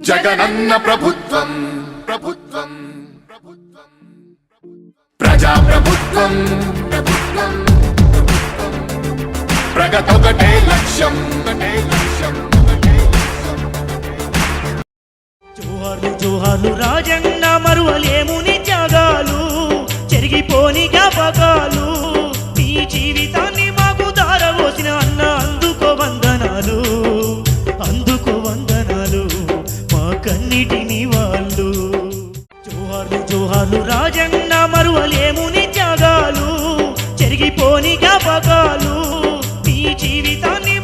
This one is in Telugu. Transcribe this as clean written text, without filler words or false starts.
జగనన్న ప్రభుత్వం ప్రభుత్వం ప్రజా ప్రభుత్వం ప్రభుత్వం ప్రగతొకటే లక్ష్యం ఒకటే లక్ష్యం జోహార్లు జోహార్లు రాజన్న మరువలేము నీ త్యాగాలు చెరిగిపోని జ్ఞాపకాలు నీ జీవితాన్ని మాకు దారవోసిన అన్న అందుకో వందనాలు మా కన్నిటిని వాళ్ళు జోహార్లు జోహార్లు రాజన్న మరువలేము నీ త్యాగాలు చెరిగిపోని జ్ఞాపకాలు నీ జీవితాన్ని